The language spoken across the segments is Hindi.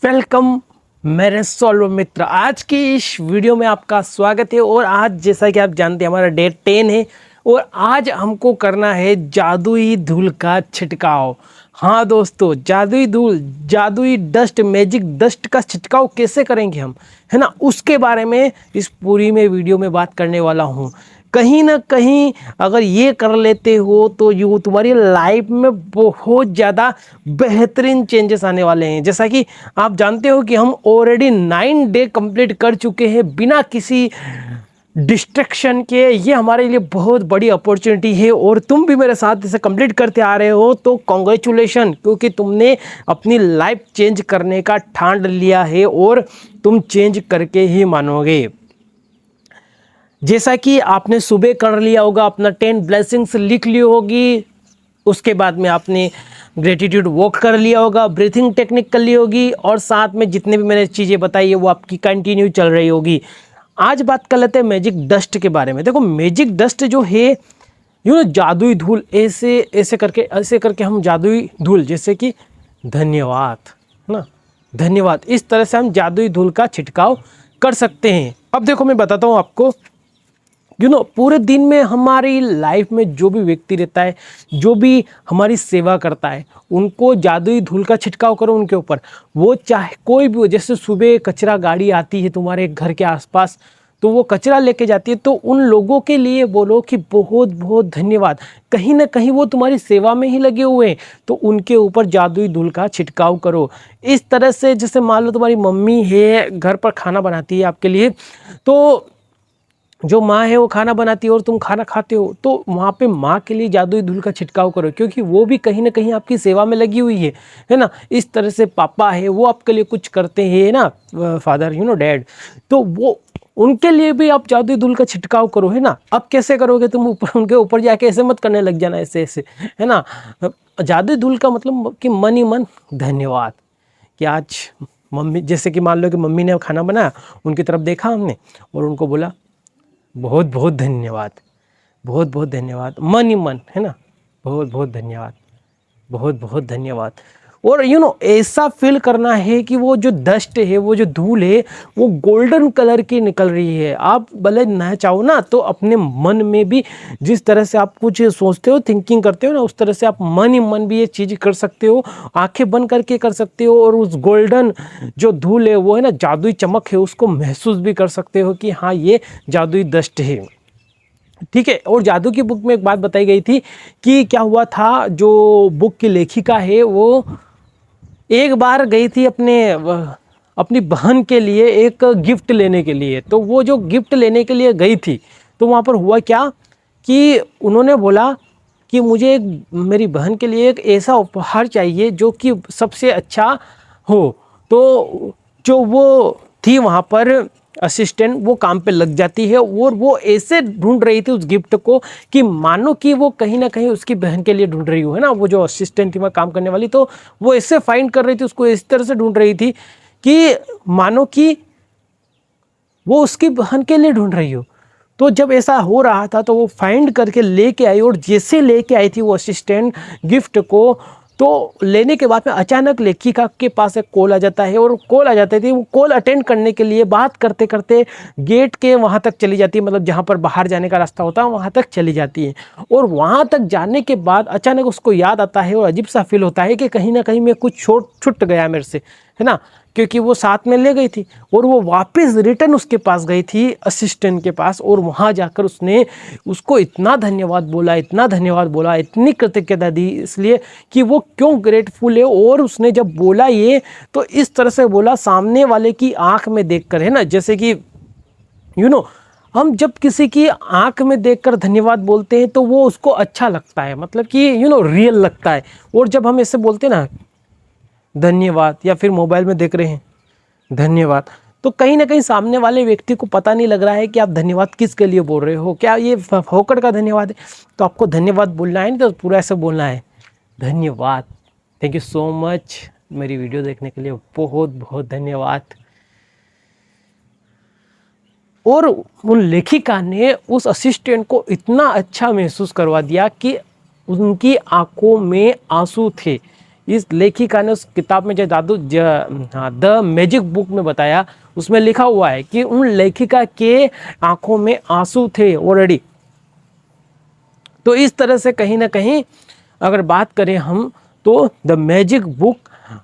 वेलकम मेरे सोलो मित्र। आज की इस वीडियो में आपका स्वागत है। और आज जैसा कि आप जानते हैं हमारा डे 10 है और आज हमको करना है जादुई धूल का छिड़काव। हाँ दोस्तों, जादुई धूल, जादुई डस्ट, मैजिक डस्ट का छिड़काव कैसे करेंगे हम, है ना, उसके बारे में इस पूरी में वीडियो में बात करने वाला हूँ। कहीं ना कहीं अगर ये कर लेते हो तो ये तुम्हारी लाइफ में बहुत ज़्यादा बेहतरीन चेंजेस आने वाले हैं। जैसा कि आप जानते हो कि हम ऑलरेडी 9 डे कंप्लीट कर चुके हैं बिना किसी डिस्ट्रैक्शन के। ये हमारे लिए बहुत बड़ी अपॉर्चुनिटी है और तुम भी मेरे साथ इसे कंप्लीट करते आ रहे हो तो कॉन्ग्रेचुलेशन, क्योंकि तुमने अपनी लाइफ चेंज करने का ठान लिया है और तुम चेंज करके ही मानोगे। जैसा कि आपने सुबह कर लिया होगा, अपना 10 ब्लेसिंग्स लिख ली होगी, उसके बाद में आपने ग्रेटिट्यूड वॉक कर लिया होगा, ब्रीथिंग टेक्निक कर ली होगी और साथ में जितने भी मैंने चीज़ें बताई है वो आपकी कंटिन्यू चल रही होगी। आज बात कर लेते हैं मैजिक डस्ट के बारे में। देखो, मैजिक डस्ट जो है जादुई धूल, ऐसे करके हम जादुई धूल, जैसे कि धन्यवाद ना, धन्यवाद, इस तरह से हम जादुई धूल का छिड़काव कर सकते हैं। अब देखो मैं बताता हूँ आपको, पूरे दिन में हमारी लाइफ में जो भी व्यक्ति रहता है, जो भी हमारी सेवा करता है, उनको जादुई धूल का छिड़काव करो उनके ऊपर। वो चाहे कोई भी हो, जैसे सुबह कचरा गाड़ी आती है तुम्हारे घर के आसपास, तो वो कचरा लेके जाती है, तो उन लोगों के लिए बोलो कि बहुत बहुत धन्यवाद। कहीं ना कहीं वो तुम्हारी सेवा में ही लगे हुए हैं, तो उनके ऊपर जादुई धूल का छिड़काव करो। इस तरह से, जैसे मान लो तुम्हारी मम्मी है, घर पर खाना बनाती है आपके लिए, तो जो माँ है वो खाना बनाती है और तुम खाना खाते हो, तो वहाँ पे माँ के लिए जादुई धूल का छिड़काव करो, क्योंकि वो भी कहीं ना कहीं आपकी सेवा में लगी हुई है ना। इस तरह से पापा है, वो आपके लिए कुछ करते हैं ना, फादर डैड, तो वो उनके लिए भी आप जादुई धूल का छिड़काव करो, है ना। अब कैसे करोगे तुम, ऊपर उनके ऊपर जाके ऐसे मत करने लग जाना, ऐसे है ना। जादुई धूल का मतलब कि मन ही मन धन्यवाद, कि आज मम्मी, जैसे कि मान लो कि मम्मी ने खाना बनाया, उनकी तरफ देखा हमने और उनको बोला बहुत बहुत धन्यवाद, बहुत बहुत धन्यवाद, मन ही मन, है ना, बहुत बहुत धन्यवाद, बहुत बहुत धन्यवाद। और ऐसा फील करना है कि वो जो डस्ट है, वो जो धूल है, वो गोल्डन कलर की निकल रही है। आप भले ना चाहो ना, तो अपने मन में भी जिस तरह से आप कुछ सोचते हो, थिंकिंग करते हो ना, उस तरह से आप मन ही मन भी ये चीज़ कर सकते हो, आंखें बंद करके कर सकते हो। और उस गोल्डन जो धूल है, वो है ना, जादुई चमक है, उसको महसूस भी कर सकते हो कि हाँ, ये जादुई डस्ट है, ठीक है। और जादू की बुक में एक बात बताई गई थी कि क्या हुआ था, जो बुक की लेखिका है वो एक बार गई थी अपनी बहन के लिए एक गिफ्ट लेने के लिए। तो वो जो गिफ्ट लेने के लिए गई थी, तो वहाँ पर हुआ क्या कि उन्होंने बोला कि मुझे मेरी बहन के लिए एक ऐसा उपहार चाहिए जो कि सबसे अच्छा हो। तो जो वो थी वहाँ पर असिस्टेंट, वो काम पे लग जाती है और वो ऐसे ढूंढ रही थी उस गिफ्ट को कि मानो कि वो कहीं ना कहीं उसकी बहन के लिए ढूंढ रही हो, है ना। वो जो असिस्टेंट थी वहाँ काम करने वाली, तो वो ऐसे फाइंड कर रही थी उसको, इस तरह से ढूंढ रही थी कि मानो कि वो उसकी बहन के लिए ढूंढ रही हो। तो जब ऐसा हो रहा था तो वो फाइंड करके लेके आई, और जैसे लेके आई थी वो असिस्टेंट गिफ्ट को, तो लेने के बाद में अचानक लेखिका के पास एक कॉल आ जाता है। और कॉल आ जाती थी, वो कॉल अटेंड करने के लिए बात करते करते गेट के वहाँ तक चली जाती है, मतलब जहाँ पर बाहर जाने का रास्ता होता है वहाँ तक चली जाती है। और वहाँ तक जाने के बाद अचानक उसको याद आता है और अजीब सा फील होता है कि कहीं ना कहीं मैं कुछ छूट गया मेरे से, है ना, क्योंकि वो साथ में ले गई थी। और वो वापस रिटर्न उसके पास गई थी, असिस्टेंट के पास, और वहाँ जाकर उसने उसको इतना धन्यवाद बोला, इतना धन्यवाद बोला, इतनी कृतज्ञता दी, इसलिए कि वो क्यों ग्रेटफुल है। और उसने जब बोला ये, तो इस तरह से बोला सामने वाले की आंख में देखकर, है ना। जैसे कि हम जब किसी की आंख में देखकर धन्यवाद बोलते हैं तो वो उसको अच्छा लगता है, मतलब कि रियल लगता है। और जब हम ऐसे बोलते हैं ना धन्यवाद, या फिर मोबाइल में देख रहे हैं धन्यवाद, तो कहीं ना कहीं सामने वाले व्यक्ति को पता नहीं लग रहा है कि आप धन्यवाद किसके लिए बोल रहे हो, क्या ये फोकट का धन्यवाद है। तो आपको धन्यवाद बोलना है, नहीं तो पूरा ऐसे बोलना है धन्यवाद, थैंक यू सो मच, मेरी वीडियो देखने के लिए बहुत बहुत धन्यवाद। और उन लेखिका ने उस असिस्टेंट को इतना अच्छा महसूस करवा दिया कि उनकी आंखों में आंसू थे, इस लेखिका ने उस किताब में जो द मैजिक बुक में बताया, उसमें लिखा हुआ है कि उन लेखिका के आंखों में आंसू थे ऑलरेडी। तो इस तरह से कहीं ना कहीं अगर बात करें हम, तो द मैजिक बुक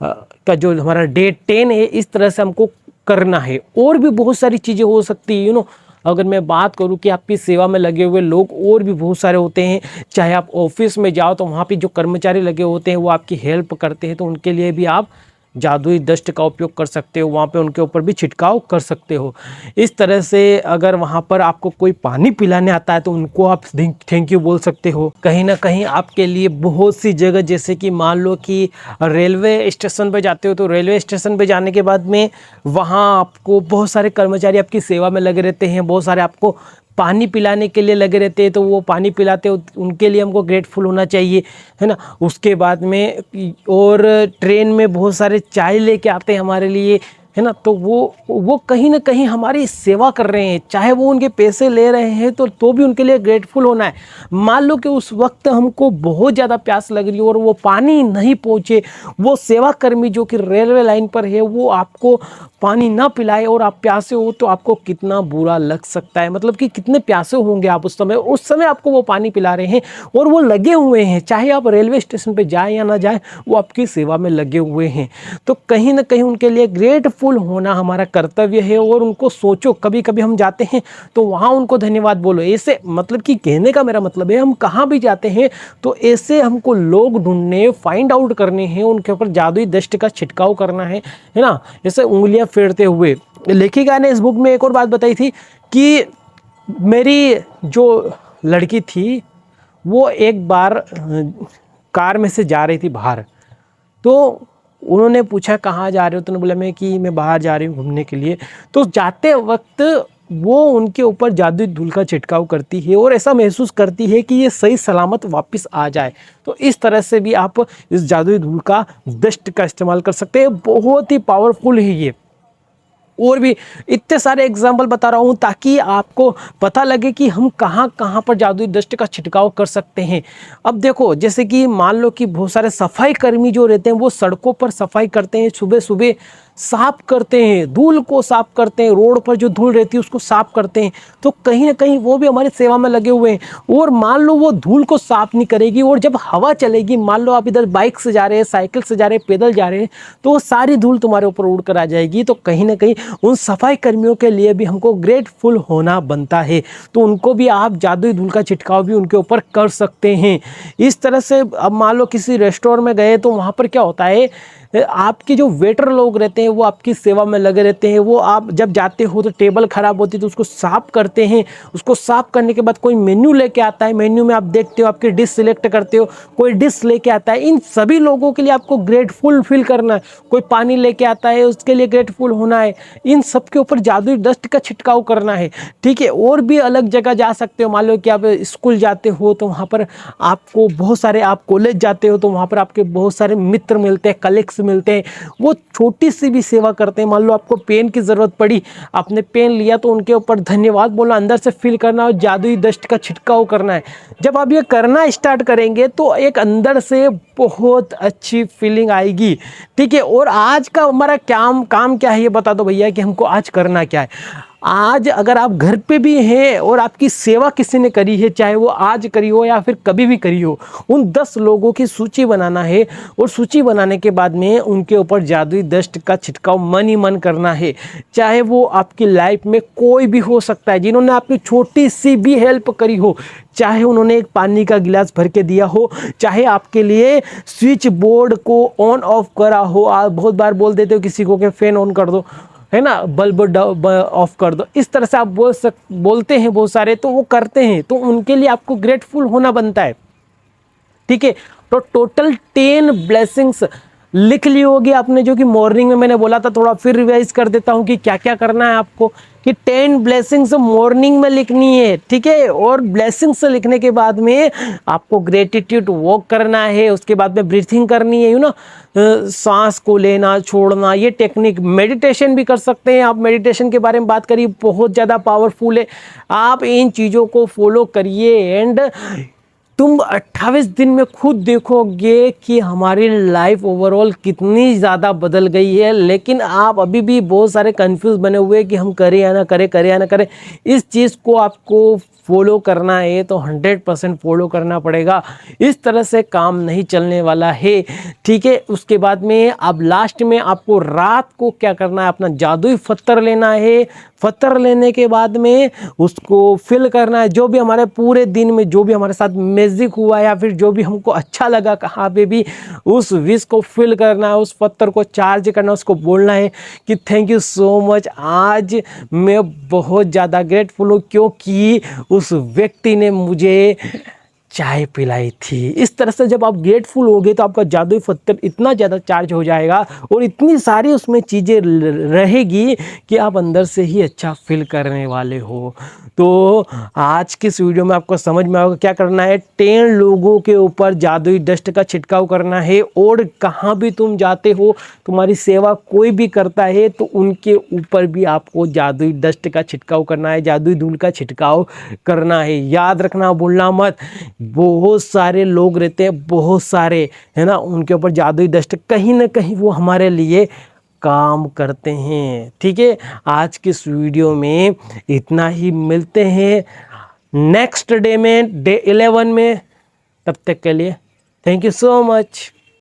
का जो हमारा डे 10 है, इस तरह से हमको करना है। और भी बहुत सारी चीज़ें हो सकती है, अगर मैं बात करूं कि आपकी सेवा में लगे हुए लोग और भी बहुत सारे होते हैं। चाहे आप ऑफिस में जाओ तो वहाँ पे जो कर्मचारी लगे होते हैं वो आपकी हेल्प करते हैं, तो उनके लिए भी आप जादुई दस्ट का उपयोग कर सकते हो, वहाँ पे उनके ऊपर भी छिड़काव कर सकते हो। इस तरह से अगर वहाँ पर आपको कोई पानी पिलाने आता है तो उनको आप थैंक यू बोल सकते हो। कहीं ना कहीं आपके लिए बहुत सी जगह, जैसे कि मान लो कि रेलवे स्टेशन पे जाते हो, तो रेलवे स्टेशन पे जाने के बाद में वहाँ आपको बहुत सारे कर्मचारी आपकी सेवा में लगे रहते हैं, बहुत सारे आपको पानी पिलाने के लिए लगे रहते हैं, तो वो पानी पिलाते हो उनके लिए हमको ग्रेटफुल होना चाहिए, है ना। उसके बाद में और ट्रेन में बहुत सारे चाय लेके आते हैं हमारे लिए, है ना, तो वो कहीं ना कहीं हमारी सेवा कर रहे हैं, चाहे वो उनके पैसे ले रहे हैं तो भी उनके लिए ग्रेटफुल होना है। मान लो कि उस वक्त हमको बहुत ज़्यादा प्यास लग रही है और वो पानी नहीं पहुँचे, वो सेवा कर्मी जो कि रेलवे लाइन पर है वो आपको पानी ना पिलाए और आप प्यासे हो, तो आपको कितना बुरा लग सकता है। मतलब कि कितने प्यासे होंगे आप उस समय आपको वो पानी पिला रहे हैं और वो लगे हुए हैं, चाहे आप रेलवे स्टेशन पे जाए या ना जाए, वो आपकी सेवा में लगे हुए हैं। तो कहीं ना कहीं उनके लिए ग्रेटफुल होना हमारा कर्तव्य है। और उनको सोचो, कभी कभी हम जाते हैं तो वहाँ उनको धन्यवाद बोलो। ऐसे मतलब कि कहने का मेरा मतलब है, हम कहाँ भी जाते हैं तो ऐसे हमको लोग ढूंढने, फाइंड आउट करने हैं, उनके ऊपर जादुई दस्ट का छिड़काव करना है ना, ऐसे उंगलियां फेरते हुए। लेखिका ने इस बुक में एक और बात बताई थी कि मेरी जो लड़की थी वो एक बार कार में से जा रही थी बाहर, तो उन्होंने पूछा कहाँ जा रहे हो, तो उन्होंने बोला मैं बाहर जा रही हूँ घूमने के लिए। तो जाते वक्त वो उनके ऊपर जादुई धूल का छिड़काव करती है और ऐसा महसूस करती है कि ये सही सलामत वापस आ जाए। तो इस तरह से भी आप इस जादुई धूल का दस्ट का इस्तेमाल कर सकते हैं, बहुत ही पावरफुल है ये। और भी इतने सारे एग्जाम्पल बता रहा हूँ ताकि आपको पता लगे कि हम कहाँ कहाँ पर जादुई दस्ट का छिड़काव कर सकते हैं। अब देखो, जैसे कि मान लो कि बहुत सारे सफाई कर्मी जो रहते हैं वो सड़कों पर सफाई करते हैं, सुबह सुबह साफ करते हैं, धूल को साफ करते हैं, रोड पर जो धूल रहती है उसको साफ करते हैं। तो कहीं ना कहीं वो भी हमारी सेवा में लगे हुए हैं। और मान लो वो धूल को साफ नहीं करेगी और जब हवा चलेगी, मान लो आप इधर बाइक से जा रहे हैं, साइकिल से जा रहे हैं, पैदल जा रहे हैं, तो वो सारी धूल तुम्हारे ऊपर उड़ कर आ जाएगी। तो कहीं ना कहीं उन सफाई कर्मियों के लिए भी हमको ग्रेटफुल होना बनता है। तो उनको भी आप जादुई धूल का छिड़काव भी उनके ऊपर कर सकते हैं। इस तरह से अब मान लो किसी रेस्टोरेंट में गए तो वहाँ पर क्या होता है, आपके जो वेटर लोग रहते हैं वो आपकी सेवा में लगे रहते हैं। वो आप जब जाते हो तो टेबल खराब होती है तो उसको साफ करते हैं। उसको साफ करने के बाद कोई मेन्यू लेके आता है, मेन्यू में आप देखते हो, आपकी डिश सिलेक्ट करते हो, कोई डिश लेके आता है। इन सभी लोगों के लिए आपको ग्रेटफुल फील करना है। कोई पानी लेके आता है, उसके लिए ग्रेटफुल होना है। इन सब के ऊपर जादुई डस्ट का छिड़काव करना है, ठीक है। और भी अलग जगह जा सकते हो, मान लो कि आप स्कूल जाते हो तो वहाँ पर आपको बहुत सारे, आप कॉलेज जाते हो तो वहाँ पर आपके बहुत सारे मित्र मिलते हैं, कलीग्स मिलते हैं, वो छोटी सी भी सेवा करते हैं। मान लो आपको पेन की ज़रूरत पड़ी, आपने पेन लिया तो उनके ऊपर धन्यवाद बोलना, अंदर से फील करना और जादुई डस्ट का छिड़काव करना है। जब आप ये करना स्टार्ट करेंगे तो एक अंदर से बहुत अच्छी फीलिंग आएगी, ठीक है। और आज का हमारा काम क्या है ये बता दो भैया कि हमको आज करना क्या है। आज अगर आप घर पे भी हैं और आपकी सेवा किसी ने करी है, चाहे वो आज करी हो या फिर कभी भी करी हो, उन 10 लोगों की सूची बनाना है। और सूची बनाने के बाद में उनके ऊपर जादुई डस्ट का छिड़काव मन ही मन करना है। चाहे वो आपकी लाइफ में कोई भी हो सकता है, जिन्होंने आपकी छोटी सी भी हेल्प करी हो, चाहे उन्होंने एक पानी का गिलास भर के दिया हो, चाहे आपके लिए स्विच बोर्ड को ऑन ऑफ करा हो। आप बहुत बार बोल देते हो किसी को कि फैन ऑन कर दो, है ना, बल्ब ऑफ कर दो, इस तरह से आप बोलते हैं बहुत सारे, तो वो करते हैं। तो उनके लिए आपको ग्रेटफुल होना बनता है, ठीक है। तो टोटल 10 ब्लेसिंग्स लिख ली होगी आपने, जो कि मॉर्निंग में मैंने बोला था। थोड़ा फिर रिवाइज कर देता हूँ कि क्या क्या करना है आपको, कि 10 ब्लेसिंग्स मॉर्निंग में लिखनी है, ठीक है। और ब्लेसिंग्स लिखने के बाद में आपको ग्रेटिट्यूड वॉक करना है, उसके बाद में ब्रीथिंग करनी है, सांस को लेना छोड़ना। ये टेक्निक मेडिटेशन भी कर सकते हैं आप। मेडिटेशन के बारे में बात करिए, बहुत ज़्यादा पावरफुल है। आप इन चीज़ों को फॉलो करिए एंड तुम 28 दिन में खुद देखोगे कि हमारी लाइफ ओवरऑल कितनी ज़्यादा बदल गई है। लेकिन आप अभी भी बहुत सारे कंफ्यूज बने हुए हैं कि हम करें या ना करें, करें या ना करें। इस चीज़ को आपको फॉलो करना है तो 100% फॉलो करना पड़ेगा। इस तरह से काम नहीं चलने वाला है, ठीक है। उसके बाद में अब लास्ट में आपको रात को क्या करना है, अपना जादुई पत्थर लेना है। पत्थर लेने के बाद में उसको फिल करना है। जो भी हमारे पूरे दिन में जो भी हमारे साथ मैजिक हुआ या फिर जो भी हमको अच्छा लगा कहाँ पे भी, उस विश को फिल करना है, उस पत्थर को चार्ज करना है, उसको बोलना है कि थैंक यू सो मच, आज मैं बहुत ज़्यादा ग्रेटफुल हूँ क्योंकि उस व्यक्ति ने मुझे चाय पिलाई थी। इस तरह से जब आप ग्रेटफुल होगे तो आपका जादुई पत्थर इतना ज़्यादा चार्ज हो जाएगा और इतनी सारी उसमें चीज़ें रहेगी कि आप अंदर से ही अच्छा फील करने वाले हो। तो आज की इस वीडियो में आपको समझ में आएगा क्या करना है। 10 लोगों के ऊपर जादुई डस्ट का छिड़काव करना है और कहाँ भी तुम जाते हो, तुम्हारी सेवा कोई भी करता है तो उनके ऊपर भी आपको जादुई डस्ट का छिड़काव करना है, जादुई धूल का छिड़काव करना है। याद रखना, भूलना मत। बहुत सारे लोग रहते हैं, बहुत सारे, है ना, उनके ऊपर जादुई डस्ट कहीं ना कहीं वो हमारे लिए काम करते हैं, ठीक है। आज की इस वीडियो में इतना ही, मिलते हैं नेक्स्ट डे में, डे 11 में। तब तक के लिए थैंक यू सो मच।